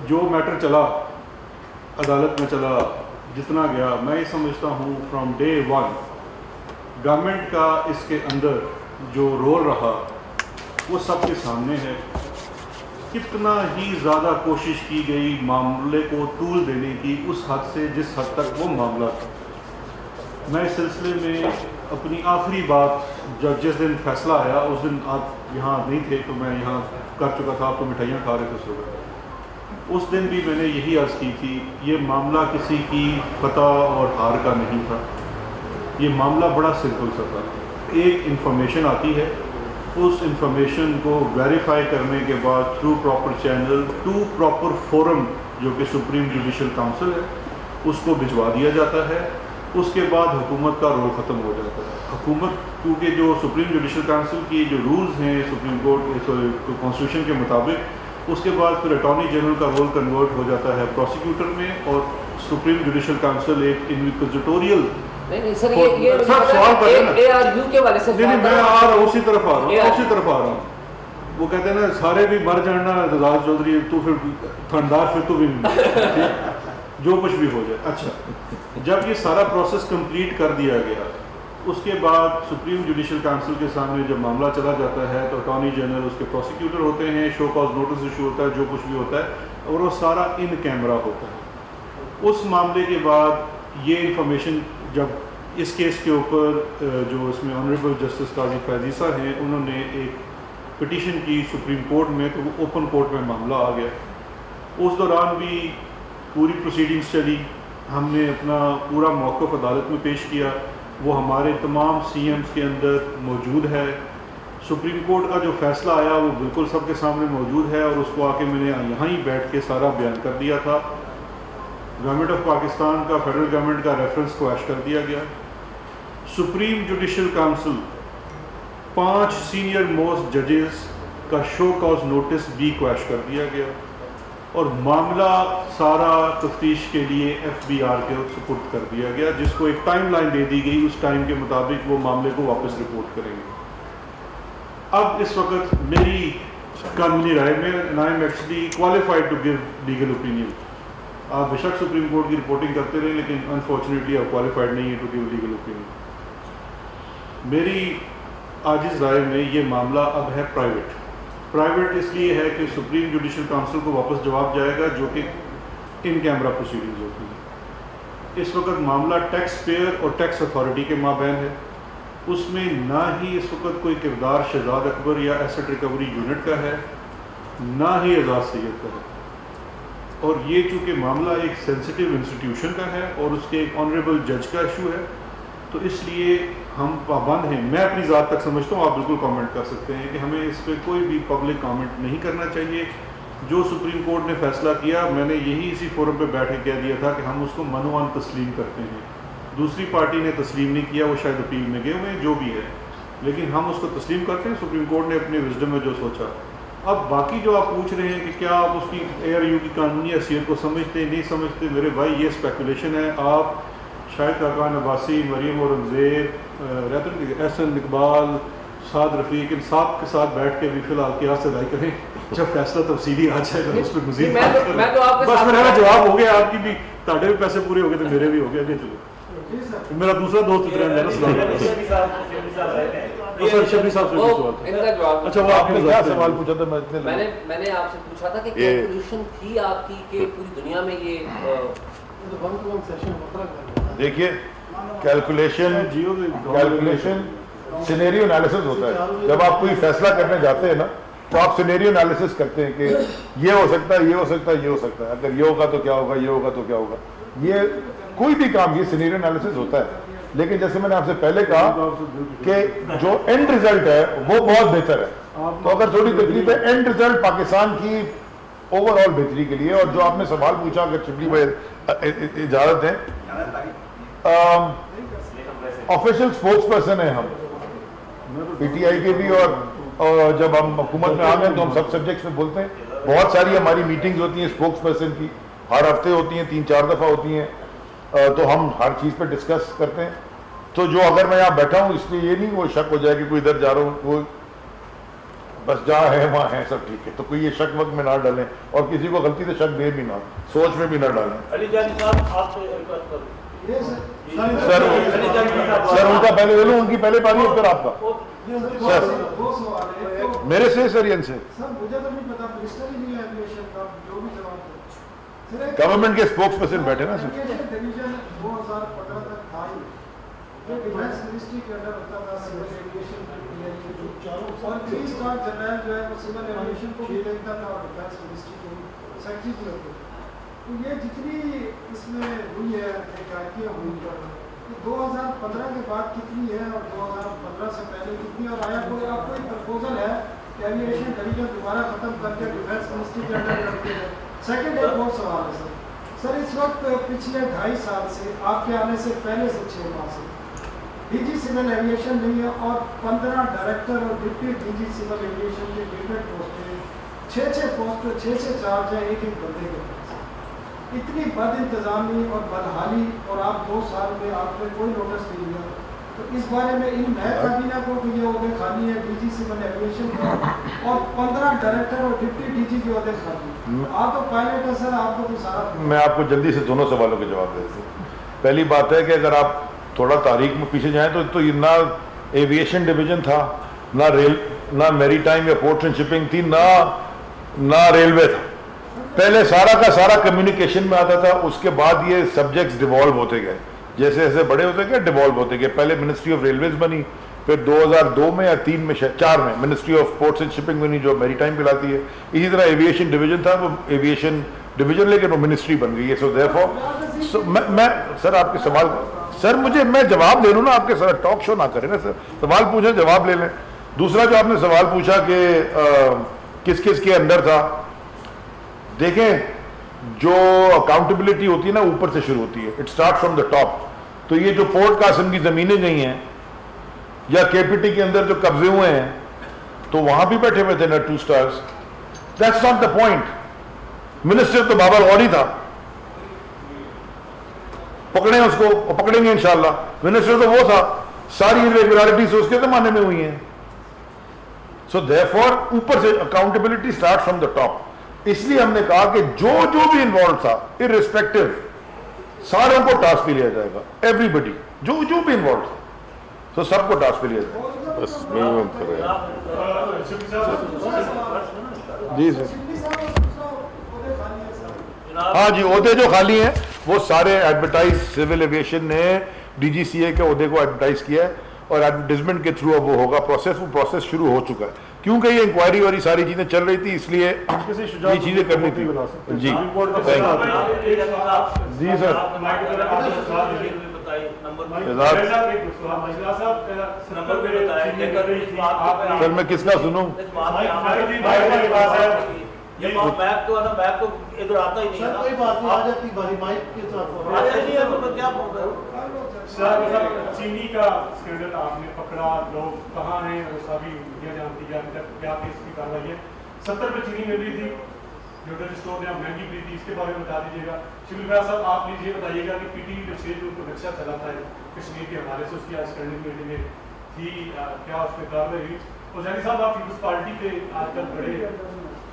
جو میٹر چلا عدالت میں چلا جتنا گیا، میں یہ سمجھتا ہوں فرام ڈے ون گورنمنٹ کا اس کے اندر جو رول رہا وہ سب کے سامنے ہے. کتنا ہی زیادہ کوشش کی گئی معاملے کو طول دینے کی اس حد سے جس حد تک وہ معاملہ تھا. میں اس سلسلے میں اپنی آخری بات جس دن فیصلہ آیا اس دن آپ یہاں نہیں تھے تو میں یہاں کر چکا تھا، آپ تو مٹھائیاں کھا رہے تھے اس وقت. اس دن بھی میں نے یہی عرض کی تھی، یہ معاملہ کسی کی فتح اور ہار کا نہیں تھا. یہ معاملہ بڑا سمپل سا تھا. ایک انفارمیشن آتی ہے، اس انفارمیشن کو ویریفائی کرنے کے بعد through proper channel to proper forum جو کہ سپریم جوڈیشل کاؤنسل ہے اس کو بھجوا دیا جاتا ہے. اس کے بعد حکومت کا رول ختم ہو جاتا ہے. حکومت کیونکہ جو سپریم جوڈیشل کاؤنسل کی جو رولز ہیں سپریم کورٹ کانسٹیٹیوشن کے مطابق، اس کے بعد پھر اٹارنی جنرل کا رول کنورٹ ہو جاتا ہے پروسیکیوٹر میں، اور سپریم جوڈیشل کاؤنسل ایک انویسٹیگیٹوریل. نہیں سر، یہ سوال اے آر یو کے والے سے نہیں میں آ رہا ہوں، اسی طرف آ رہا ہوں. وہ کہتے ہیں نا سارے بھی مر جانا اعتزاز چودھری، تو پھر تھندار پھر تو بھی جو کچھ بھی ہو جائے. اچھا، جب یہ سارا پروسیس کمپلیٹ کر دیا گیا اس کے بعد سپریم جوڈیشل کاؤنسل کے سامنے جب معاملہ چلا جاتا ہے تو اٹارنی جنرل اس کے پروسیکیوٹر ہوتے ہیں، شو کاز نوٹس ایشو ہوتا ہے، جو کچھ بھی ہوتا ہے، اور وہ سارا ان کیمرہ ہوتا ہے. اس معاملے کے بعد یہ انفارمیشن جب اس کیس کے اوپر جو اس میں آنریبل جسٹس قاضی فیض عیسیٰ ہیں انہوں نے ایک پٹیشن کی سپریم کورٹ میں، تو وہ اوپن کورٹ میں معاملہ آ گیا. اس دوران بھی پوری پروسیڈنگز چلی، ہم نے اپنا پورا موقف عدالت میں پیش کیا، وہ ہمارے تمام سی ایمز کے اندر موجود ہے. سپریم کورٹ کا جو فیصلہ آیا وہ بالکل سب کے سامنے موجود ہے، اور اس کو آ کے میں نے یہاں ہی بیٹھ کے سارا بیان کر دیا تھا. گورنمنٹ آف پاکستان کا، فیڈرل گورنمنٹ کا ریفرنس کو ایش کر دیا گیا. Supreme judicial council 5 senior most ججز کا شو کاز نوٹس بھی کو ایش کر دیا گیا، اور معاملہ سارا تفتیش کے لیے ایف بی آر کے سپرد کر دیا گیا، جس کو ایک ٹائم لائن دے دی گئی، اس ٹائم کے مطابق وہ معاملے کو واپس رپورٹ کریں گے. اب اس وقت میری قانونی رائے میں I am actually qualified to give legal opinion. آپ بے شک سپریم کورٹ کی رپورٹنگ کرتے رہے لیکن انفارچونیٹلی آپ کوالیفائڈ نہیں ہے ٹو گیو لیگل اوپینین. میری عاجز رائے میں یہ معاملہ اب ہے پرائیویٹ اس لیے ہے کہ سپریم جوڈیشل کاؤنسل کو واپس جواب جائے گا جو کہ ان کیمرہ پروسیڈنگز ہوتی ہیں. اس وقت معاملہ ٹیکس پیئر اور ٹیکس اتھارٹی کے مابین ہے. اس میں نہ ہی اس وقت کوئی کردار شہزاد اکبر یا ایسٹ ریکوری یونٹ کا ہے، نہ ہی اعزاز سید کا ہے. اور یہ چونکہ معاملہ ایک سینسٹیو انسٹیٹیوشن کا ہے اور اس کے ایک آنریبل جج کا ایشو ہے، تو اس لیے ہم پابند ہیں. میں اپنی ذات تک سمجھتا ہوں، آپ بالکل کامنٹ کر سکتے ہیں کہ ہمیں اس پہ کوئی بھی پبلک کامنٹ نہیں کرنا چاہیے. جو سپریم کورٹ نے فیصلہ کیا میں نے یہی اسی فورم پہ بیٹھ کے کہہ دیا تھا کہ ہم اس کو منوان تسلیم کرتے ہیں. دوسری پارٹی نے تسلیم نہیں کیا، وہ شاید اپیل میں گئے ہوئے ہیں، جو بھی ہے، لیکن ہم اس کو تسلیم کرتے ہیں. سپریم کورٹ نے اپنے وزڈم میں جو سوچا. اب باقی جو آپ پوچھ رہے ہیں کہ کیا آپ اس کی اے آر یو کی قانونی حیثیت کو سمجھتے نہیں سمجھتے، میرے بھائی یہ اسپیکولیشن ہے. آپ شاہد خاقان عباسی، مریم اورنگزیب، احسن اقبال، سعد رفیق، ان سب کے ساتھ بیٹھ کے بھی فی الحال قیاس سے رائے کریں. جب فیصلہ تفصیلی آ جائے گا اس پہ مزید بس میرا جواب ہو گیا. آپ کی بھی تاڑے بھی پیسے پورے ہو گئے تو میرے بھی ہو گئے. چلو میرا دوسرا دوست اترا شبلی صاحب سے سوال تھا. ان کا جواب. اچھا وہ آپ نے کیا سوال پوچھا تھا؟ میں نے آپ سے پوچھا تھا کہ کیلکولیشن تھی آپ کی کہ پوری دنیا میں یہ دیکھیے کیلکولیشن سینیریو انالیسس ہوتا ہے. جب آپ کوئی فیصلہ کرنے جاتے ہیں نا تو آپ سینیریو انالیسس کرتے ہیں کہ یہ ہو سکتا ہے, یہ ہو سکتا ہے, یہ ہو سکتا ہے, اگر یہ ہوگا تو کیا ہوگا, یہ ہوگا تو کیا ہوگا. یہ کوئی بھی کام یہ سینیریو انالیسس ہوتا ہے. لیکن جیسے میں نے آپ سے پہلے کہا کہ جو اینڈ ریزلٹ ہے وہ بہت بہتر ہے. تو اگر تھوڑی تکلیف ہے اینڈ ریزلٹ پاکستان کی اوور آل بہتری کے لیے. اور جو آپ نے سوال پوچھا اگر شبلی بھائی اجازت ہے, آفیشیل اسپوکس پرسن ہیں ہم پی ٹی آئی کے بھی, اور جب ہم حکومت میں آ گئے تو ہم سب سبجیکٹس میں بولتے ہیں. بہت ساری ہماری میٹنگز ہوتی ہیں اسپوکس پرسن کی, ہر ہفتے ہوتی ہیں, 3-4 دفعہ ہوتی ہیں. تو ہم ہر چیز پہ ڈسکس کرتے ہیں. تو جو اگر میں یہاں بیٹھا ہوں اس لیے یہ نہیں وہ شک ہو جائے کہ کوئی ادھر جا رہا ہوں, وہ بس جہاں ہے وہاں ہے سب ٹھیک ہے. تو کوئی یہ شک وقت میں نہ ڈالیں اور کسی کو غلطی سے شک دے بھی نہ, سوچ میں بھی نہ ڈالیں. علی جان صاحب آپ سے ریکویسٹ کروں سر ان کا پہلے لے لوں, ان کی پہلے پاری ہے پھر آپ کا. سر میرے سے سر ان سے گورنمنٹ کے اسپوکس پرسن بیٹھے نا سر. ڈیفینس منسٹری کے انڈر ہوتا تھا سول ایویشن اور 3 اسٹار جنرل جو ہے وہ سول ایویشن کو بھی دیکھتا تھا اور ڈیفینس منسٹری کو سیکٹری بھی ہوتے تھے. تو یہ جتنی اس میں ہوئی ہے حکایتیاں ہوئی ہیں 2015 کے بعد کتنی ہے اور 2015 سے پہلے کتنی, اور آیا کوئی آپ کو ایک پرپوزل ہے کہ ایویشن ڈویژن دوبارہ ختم کر کے ڈیفینس منسٹری کے انڈر رکھتے ہیں. سیکنڈ ایک اور سوال ہے سر اس وقت پچھلے 2.5 سال سے آپ کے آنے سے پہلے سے 6 ماہ سے ڈی جی سول ایویشن نہیں ہے اور 15 ڈائریکٹر اور deputy D G civil aviation کے ڈفرینٹ پوسٹ 6 پوسٹ 6 چارج ہیں ایک بندے کے پاس. اتنی بد انتظامی اور بدحالی, اور آپ 2 سال میں آپ نے کوئی نوٹس نہیں لیا. تو اس بارے میں علم ہے کابینہ کو کہ یہ عہدے خالی ہیں ڈی جی سول ایویشن کا, اور 15 ڈائریکٹر اور ڈپٹی ڈی جی کے عہدے خالی ہیں. آپ تو پائلٹ ہے سر, آپ کو تو سارا. میں آپ کو جلدی سے دونوں سوالوں کے جواب دیتا ہوں. پہلی بات ہے کہ اگر آپ تھوڑا تاریخ میں پیچھے جائیں تو یہ نہ ایویشن ڈویژن تھا, نہ میری ٹائم یا پورٹس اینڈ شپنگ تھی, نہ ریلوے تھا. پہلے سارا کا سارا کمیونیکیشن میں آتا تھا. اس کے بعد یہ سبجیکٹس ڈیوالو ہوتے گئے, جیسے جیسے بڑے ہوتے گئے ڈیوالو ہوتے گئے. پہلے منسٹری آف ریلویز بنی, پھر 2002 میں یا 3 میں 4 میں ministry of ports and shipping بنی جو میری ٹائم کہلاتی ہے. اسی طرح ایویشن ڈویژن تھا, وہ ایویشن ڈویژن لیکن وہ منسٹری بن گئی ہے. سو دیئرفور میں سر آپ کے سوال سر میں جواب لے لوں نا, آپ کے سر ٹاک شو نہ کریں نا سر, سوال پوچھیں جواب لے لیں. دوسرا جو آپ نے سوال پوچھا کہ کس کس کے اندر تھا, دیکھیں جو اکاؤنٹیبلٹی ہوتی ہے نا اوپر سے شروع ہوتی ہے, it start from the top. تو یہ جو پورٹ قاسم کی زمینیں گئی ہیں یا کے پی ٹی کے اندر جو قبضے ہوئے ہیں تو وہاں بھی بیٹھے ہوئے تھے نا 2 stars. That's not the point. Minister تو بابر غوری تھا, پکڑیں اس کو, پکڑیں گے انشاءاللہ. منسٹر تو وہ تھا, ساری irregularities اس کے زمانے میں ہوئی ہیں. سو therefore اوپر سے accountability start from the top. اس لیے ہم نے کہا کہ جو بھی انوالو تھا irrespective ساروں کو ٹاسک پہ لیا جائے گا. ایوری بڈی جو بھی انوالو تھا تو سب کو ٹاسک پہ لیا جائے گا. بس منیمم کر رہے ہیں. جی سر. ہاں جی, عہدے جو خالی ہیں وہ سارے ایڈورٹائز سول ایویشن نے ڈی جی سی اے کے عہدے کو ایڈورٹائز کیا ہے اور ایڈورٹائزمنٹ کے تھرو اب وہ ہوگا پروسیس. وہ پروسیس شروع ہو چکا ہے کیونکہ یہ انکوائری اور یہ ساری چیزیں چل رہی تھی, اس لیے یہ چیزیں کرنی تھی. جی جی سر. سر میں کس کا سنوں؟ یہ میپ تو ہے نا, میپ تو ادھر آتا ہی نہیں ہے. کوئی بات نہیں, آ جاتی بھاری مائک کے ساتھ آتا نہیں ہے تو کیا بول رہے ہو. چینی کا اسکینڈل آپ نے پکڑا, لوگ کہاں ہیں وہ سبھی میڈیا جانتی ہے. ابھی تک کیا کیس کی کارروائی ہے؟ 70 پہ چینی مل رہی تھی جو ڈر اسٹور نے مہنگی ملی تھی, اس کے بارے میں بتا دیجیے گا. شبلی بھائی صاحب آپ پلیز یہ بتائیے گا کہ پی ٹی جب سے جو نقشہ چلا تھا کشمیر کے حوالے سے, اس کی اسٹینڈنگ میٹنگ میں تھی, کیا اس پہ کارروائی ہوئی؟ اور ظاہر صاحب آپ پیپلز پارٹی پہ آج کل بڑے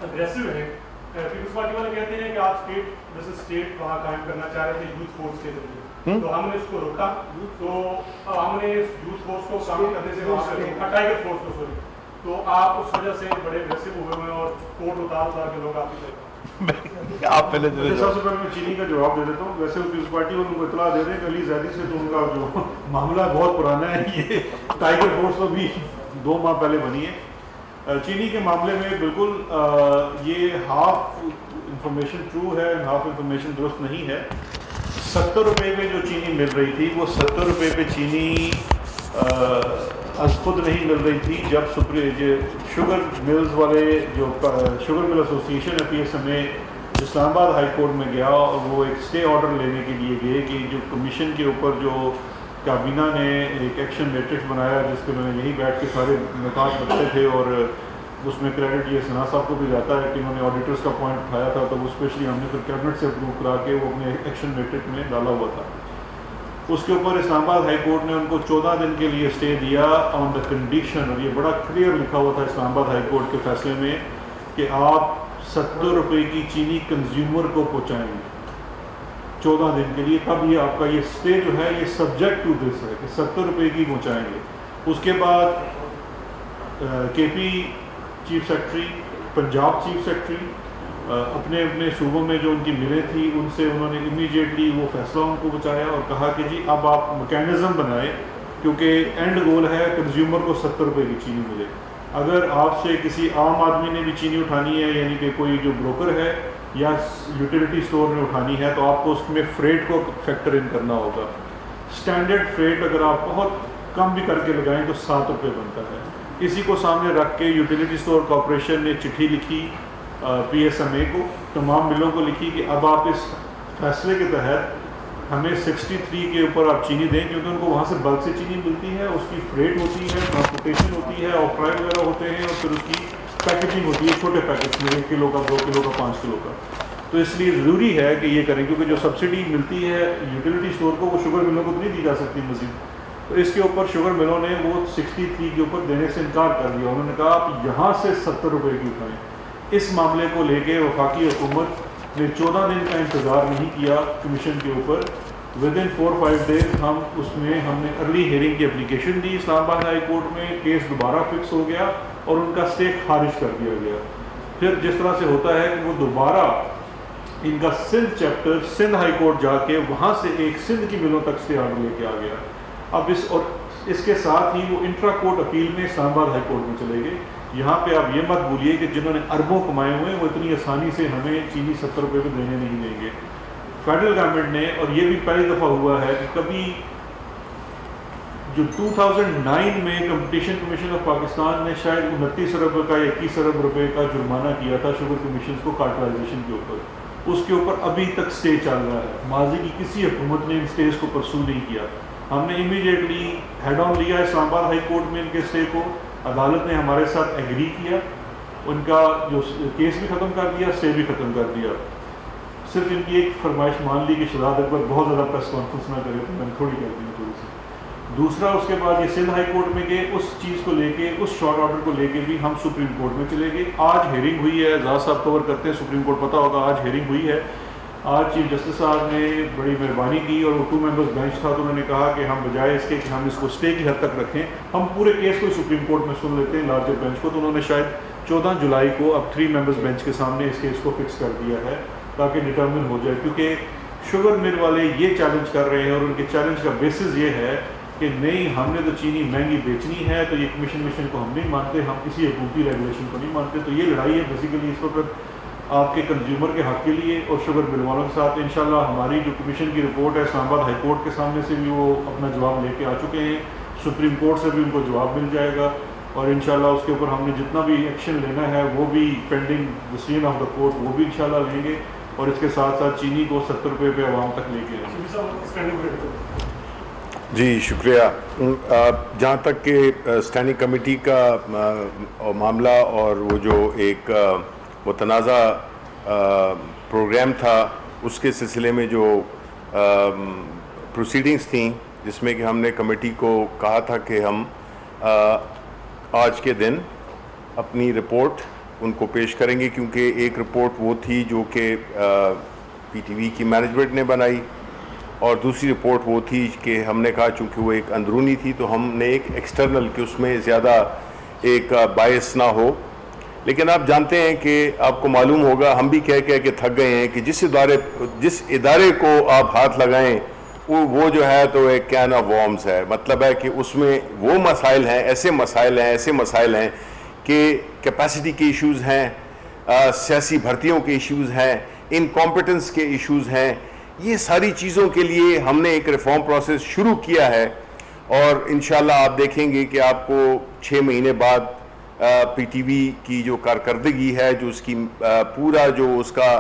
اگریسو ہیں, پیپلز پارٹی والے کہتے ہیں کہ آپ اسٹیٹ جیسے اسٹیٹ وہاں قائم کرنا چاہ رہے تھے یوتھ فورس کے ذریعے، تو ہم نے اس کو روکا، تو ہم نے یوتھ فورس کو کام کرنے سے وہاں سے روکا، ٹائیگر فورس کو سوری، تو آپ اس وجہ سے بڑے اگریسو ہوئے ہوئے ہیں اور کوٹ اتار کے لوگ آپ کی آپ پہلے سب سے پہلے میں چینی کا جواب دے دیتا ہوں. ویسے پیپلز پارٹی والوں کو اطلاع دے دیں کہ علی زیدی سے تو ان کا جو معاملہ بہت پرانا ہے، یہ ٹائیگر فورس تو بھی 2 ماہ پہلے بنی ہے. چینی کے معاملے میں بالکل یہ ہاف انفارمیشن ٹرو ہے، ہاف انفارمیشن درست نہیں ہے. 70 روپے پہ جو چینی مل رہی تھی وہ 70 روپے پہ چینی از خود نہیں مل رہی تھی. جب شوگر ملز والے جو شوگر مل ایسوسیشن ہے PSMA اسلام آباد ہائی کورٹ میں گیا اور وہ ایک اسٹے آرڈر لینے کے لیے گئے کہ جو کمیشن کے اوپر جو کابینہ نے ایک ایکشن میٹرکس بنایا جس کے میں نے یہیں بیٹھ کے سارے نکات بتائے تھے، اور اس میں کریڈٹ یہ ثنا صاحب کو بھی جاتا ہے کہ انہوں نے آڈیٹرس کا پوائنٹ اٹھایا تھا، تو وہ اسپیشلی ہم نے پھر کیبنٹ سے اپروو کرا کے وہ اپنے ایکشن میٹرک میں ڈالا ہوا تھا. اس کے اوپر اسلام آباد ہائی کورٹ نے ان کو 14 دن کے لیے اسٹے دیا آن دا کنڈیشن، اور یہ بڑا کلیئر لکھا ہوا تھا اسلام آباد ہائی کورٹ کے فیصلے میں کہ آپ 70 روپے کی چینی کنزیومر کو پہنچائیں گے 14 دن کے لیے. تب یہ آپ کا یہ اسٹے جو ہے یہ سبجیکٹ ٹو دس ہے کہ 70 روپے کی پہنچائیں گے. اس کے بعد KP chief secretary, Punjab chief secretary اپنے صوبوں میں جو ان کی ملیں تھی ان سے انہوں نے امیڈیٹلی وہ فیصلہ ان کو بچایا اور کہا کہ جی اب آپ میکینزم بنائیں، کیونکہ اینڈ گول ہے کنزیومر کو 70 روپے کی چینی ملے. اگر آپ سے کسی عام آدمی نے بھی چینی اٹھانی ہے، یعنی کہ کوئی جو بروکر ہے یا یوٹیلیٹی اسٹور نے اٹھانی ہے، تو آپ کو اس میں فریٹ کو فیکٹر ان کرنا ہوگا. اسٹینڈرڈ فریٹ اگر آپ بہت کم بھی کر کے لگائیں تو 7 روپے بنتا ہے. اسی کو سامنے رکھ کے یوٹیلیٹی اسٹور کارپوریشن نے چٹھی لکھی PSMA کو، تمام ملوں کو لکھی کہ اب آپ اس فیصلے کے تحت ہمیں 63 کے اوپر آپ چینی دیں، کیونکہ ان کو وہاں سے بلک سے چینی ملتی ہے، اس کی فریٹ ہوتی ہے، ٹرانسپورٹیشن ہوتی ہے، آف فرائی وغیرہ ہوتے ہیں، اور پھر اس کی پیکیجنگ ہوتی ہے چھوٹے پیکٹس میں 1 کلو کا، 2 کلو کا، 5 کلو کا. تو اس لیے ضروری ہے کہ یہ کریں، کیونکہ جو سبسڈی ملتی ہے یوٹیلیٹی اسٹور کو وہ شوگر ملوں کو نہیں دی جا سکتی مزید. تو اس کے اوپر شوگر ملوں نے وہ 63 کے اوپر دینے سے انکار کر دیا. انہوں نے کہا آپ یہاں سے 70 روپے کی اٹھائیں. اس معاملے کو لے کے وفاقی حکومت نے 14 دن کا انتظار نہیں کیا کمیشن کے اوپر. ودن 4-5 ڈیز ہم نے ارلی ہیئرنگ کی اپلیکیشن دی اسلام آباد ہائی کورٹ میں. کیس دوبارہ فکس ہو گیا اور ان کا اسٹے خارج کر دیا گیا. پھر جس طرح سے ہوتا ہے کہ وہ دوبارہ ان کا Sindh chapter Sindh high court جا کے وہاں سے ایک سندھ کی ملوں تک اسٹے آرڈر لے کے آ گیا. اب اس کے ساتھ ہی وہ انٹرا کورٹ اپیل میں اسلام آباد ہائی کورٹ میں چلے گئے. یہاں پہ آپ یہ مت بھولیے کہ جنہوں نے اربوں کمائے ہوئے ہیں وہ اتنی آسانی سے ہمیں چینی 70 روپے پہ دینے نہیں دیں گے. فیڈرل گورنمنٹ نے، اور یہ بھی پہلی دفعہ ہوا ہے کہ کبھی جو 2009 میں کمپٹیشن کمیشن آف پاکستان نے شاید 29 ارب کا یا 21 ارب روپے کا جرمانہ کیا تھا شوگر کمیشن کو کارٹلائزیشن کے اوپر. اس کے اوپر ابھی تک اسٹے چل رہا ہے. ماضی کی کسی حکومت نے ان اسٹیز کو پرسو نہیں کیا. ہم نے امیڈیٹلی ہیڈ آن لیا اسلام آباد ہائی کورٹ میں ان کے اسٹے کو. عدالت نے ہمارے ساتھ ایگری کیا، ان کا جو کیس بھی ختم کر دیا، اسٹے بھی ختم کر دیا. صرف ان کی ایک فرمائش مان لی کہ شہزاد اکبر بہت زیادہ پریس کانفرنس نہ کرے، تو میں نے تھوڑی کر دی تھوڑی سی. دوسرا اس کے بعد یہ سندھ ہائی کورٹ میں گئے، اس چیز کو لے کے، اس شارٹ آرڈر کو لے کے بھی ہم سپریم کورٹ میں چلے گئے. آج ہیئرنگ ہوئی ہے، اعزاز صاحب کور کرتے ہیں، سپریم کورٹ پتہ ہوگا. آج ہیئرنگ ہوئی ہے. آج چیف جسٹس صاحب نے بڑی مہربانی کی اور وہ 2 ممبرز بینچ تھا، تو انہوں نے کہا کہ ہم بجائے اس کے کہ ہم اس کو اسٹے کی حد تک رکھیں، ہم پورے کیس کو سپریم کورٹ میں سن لیتے ہیں لارجر بینچ کو. تو انہوں نے شاید 14 جولائی کو اب 3 ممبرز بینچ کے سامنے اس کیس کو فکس کر دیا ہے تاکہ ڈٹرمن ہو جائے. کیونکہ شوگر مل والے یہ چیلنج کر رہے ہیں اور ان کے چیلنج کا بیسس یہ ہے کہ نہیں، ہم نے تو چینی مہنگی بیچنی ہے، تو یہ کمیشن کو ہم نہیں مانتے، ہم کسی حکومتی ریگولیشن کو نہیں مانتے. تو یہ لڑائی ہے بیسیکلی اس وقت آپ کے کنزیومر کے حق کے لیے اور شوگر مل والوں کے ساتھ. انشاءاللہ ہماری جو کمیشن کی رپورٹ ہے اسلام آباد ہائی کورٹ کے سامنے سے بھی وہ اپنا جواب لے کے آ چکے ہیں. سپریم کورٹ سے بھی ان کو جواب مل جائے گا، اور انشاءاللہ اس کے اوپر ہم نے جتنا بھی ایکشن لینا ہے وہ بھی pending decision of the court وہ بھی انشاءاللہ لیں گے. اور اس کے ساتھ ساتھ چینی کو 70 روپے پہ عوام تک لے کے آئیں گے. جی شکریہ. جہاں تک کہ اسٹینڈنگ کمیٹی کا معاملہ اور وہ جو ایک متنازع پروگرام تھا، اس کے سلسلے میں جو پروسیڈنگز تھیں، جس میں کہ ہم نے کمیٹی کو کہا تھا کہ ہم آج کے دن اپنی رپورٹ ان کو پیش کریں گے، کیونکہ ایک رپورٹ وہ تھی جو کہ پی ٹی وی کی مینجمنٹ نے بنائی، اور دوسری رپورٹ وہ تھی کہ ہم نے کہا چونکہ وہ ایک اندرونی تھی تو ہم نے ایک ایکسٹرنل کہ اس میں زیادہ ایک بائس نہ ہو. لیکن آپ جانتے ہیں کہ آپ کو معلوم ہوگا، ہم بھی کہہ کے تھک گئے ہیں کہ جس ادارے کو آپ ہاتھ لگائیں وہ جو ہے تو ایک کین آف وارمز ہے. مطلب ہے کہ اس میں وہ مسائل ہیں، ایسے مسائل ہیں کہ کیپیسٹی کے ایشوز ہیں، سیاسی بھرتیوں کے ایشوز ہیں، انکمپیٹنس کے ایشوز ہیں. یہ ساری چیزوں کے لیے ہم نے ایک ریفارم پروسیس شروع کیا ہے، اور انشاءاللہ آپ دیکھیں گے کہ آپ کو 6 مہینے بعد پی ٹی وی کی جو کارکردگی ہے، جو اس کی پورا جو اس کا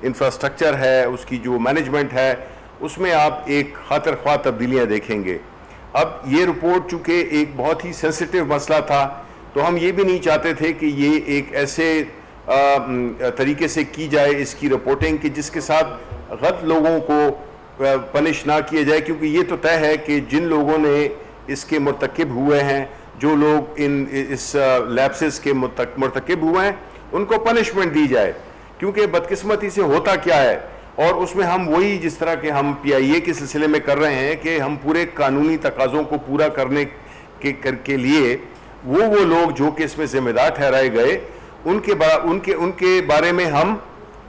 انفراسٹرکچر ہے، اس کی جو مینجمنٹ ہے، اس میں آپ ایک خاطر خواہ تبدیلیاں دیکھیں گے. اب یہ رپورٹ چونکہ ایک بہت ہی سینسٹیو مسئلہ تھا، تو ہم یہ بھی نہیں چاہتے تھے کہ یہ ایک ایسے طریقے سے کی جائے اس کی رپورٹنگ کہ جس کے ساتھ غلط لوگوں کو پنش نہ کیا جائے، کیونکہ یہ تو طے ہے کہ جن لوگوں نے اس کے مرتکب ہوئے ہیں، جو لوگ اس لیپسز کے مرتکب ہوئے ہیں، ان کو پنشمنٹ دی جائے. کیونکہ بدقسمتی سے ہوتا کیا ہے، اور اس میں ہم وہی جس طرح کہ ہم پی آئی اے کے سلسلے میں کر رہے ہیں کہ ہم پورے قانونی تقاضوں کو پورا کرنے کے لیے وہ لوگ جو کہ اس میں ذمہ دار ٹھہرائے گئے ان کے بارے میں ہم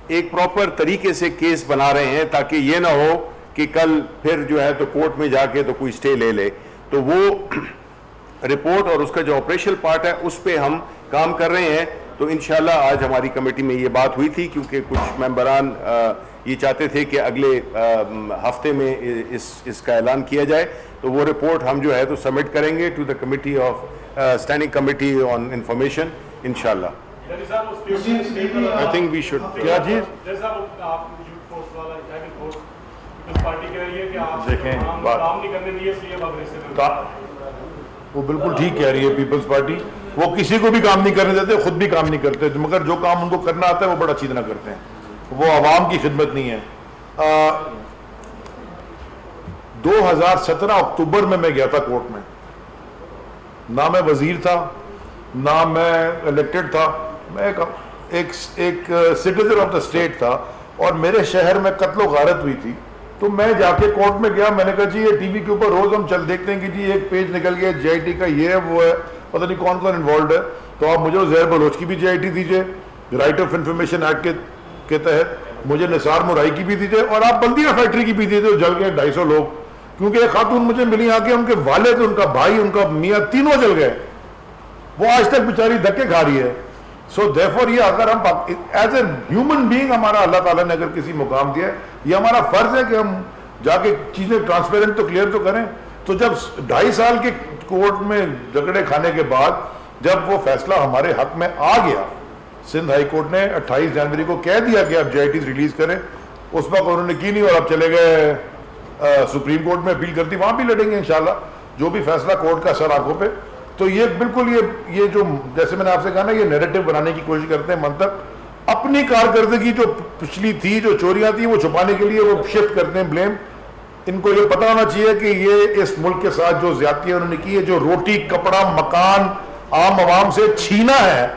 ایک پراپر طریقے سے کیس بنا رہے ہیں، تاکہ یہ نہ ہو کہ کل پھر جو ہے تو کورٹ میں جا کے تو کوئی سٹے لے لے. تو وہ رپورٹ اور اس کا جو آپریشنل پارٹ ہے اس پہ ہم کام کر رہے ہیں. تو انشاءاللہ آج ہماری کمیٹی میں یہ بات ہوئی تھی، کیونکہ کچھ ممبران یہ چاہتے تھے کہ اگلے ہفتے میں اس کا اعلان کیا جائے. تو وہ رپورٹ ہم جو ہے تو سبمٹ کریں گے to the committee of standing committee on information انشاءاللہ. آئی تھنک وی شوڈ کیا چیز دیکھیں وہ بالکل ٹھیک کہہ رہی ہے پیپلز پارٹی. وہ کسی کو بھی کام نہیں کرنے دیتے، خود بھی کام نہیں کرتے، مگر جو کام ان کو کرنا آتا ہے وہ بڑا اچھی طرح کرتے ہیں. وہ عوام کی خدمت نہیں ہے. 2017 اکتوبر میں گیا تھا کورٹ میں. نہ میں وزیر تھا، نہ میں الیکٹڈ تھا، میں ایک سٹیزن آف دا اسٹیٹ تھا، اور میرے شہر میں قتل و غارت ہوئی تھی. تو میں جا کے کورٹ میں گیا. میں نے کہا جی یہ ٹی وی کے اوپر روز ہم چل دیکھتے ہیں کہ جی ایک پیج نکل گیا جے آئی ٹی کا، یہ ہے وہ ہے، پتہ نہیں کون کون انوالوڈ ہے. تو آپ مجھے زہر بلوچ کی بھی جے آئی ٹی دیجیے، رائٹ آف انفارمیشن ایکٹ کے تحت، مجھے نثار مرائی کی بھی دیجیے، اور آپ بلدیہ فیکٹری کی بھی دیجیے. جل گئے 250 لوگ، کیونکہ ایک خاتون مجھے ملی آ کے، ان کے والد، ان کا بھائی، ان کا میاں، تینوں جل گئے. وہ آج تک بیچاری دھکے کھا رہی ہے. سو دیرفور یہ اگر ہم ایز اے ہیومن بینگ ہمارا اللہ تعالیٰ نے اگر کسی مقام دیا ہے، یہ ہمارا فرض ہے کہ ہم جا کے چیزیں ٹرانسپیرنٹ تو کلیئر تو کریں. تو جب 2.5 سال کے کورٹ میں جھگڑے کھانے کے بعد جب وہ فیصلہ ہمارے حق میں آ گیا، سندھ ہائی کورٹ نے 28 جنوری کو کہہ دیا کہ آپ جے آئی ٹیز ریلیز کریں. اس وقت انہوں نے کی نہیں، اور اب چلے گئے سپریم کورٹ میں اپیل کرتی، وہاں بھی لڑیں گے انشاءاللہ جو بھی فیصلہ کورٹ کا سر آنکھوں پہ. تو یہ بالکل یہ جو جیسے میں نے آپ سے کہا نا، یہ نیریٹو بنانے کی کوشش کرتے ہیں. منطق اپنی کارکردگی جو پچھلی تھی، جو چوریاں تھیں، وہ چھپانے کے لیے وہ شفٹ کرتے ہیں بلیم. ان کو یہ پتہ ہونا چاہیے کہ یہ اس ملک کے ساتھ جو زیادتیاں انہوں نے کی ہے، جو روٹی، کپڑا، مکان عام عوام سے چھینا ہے،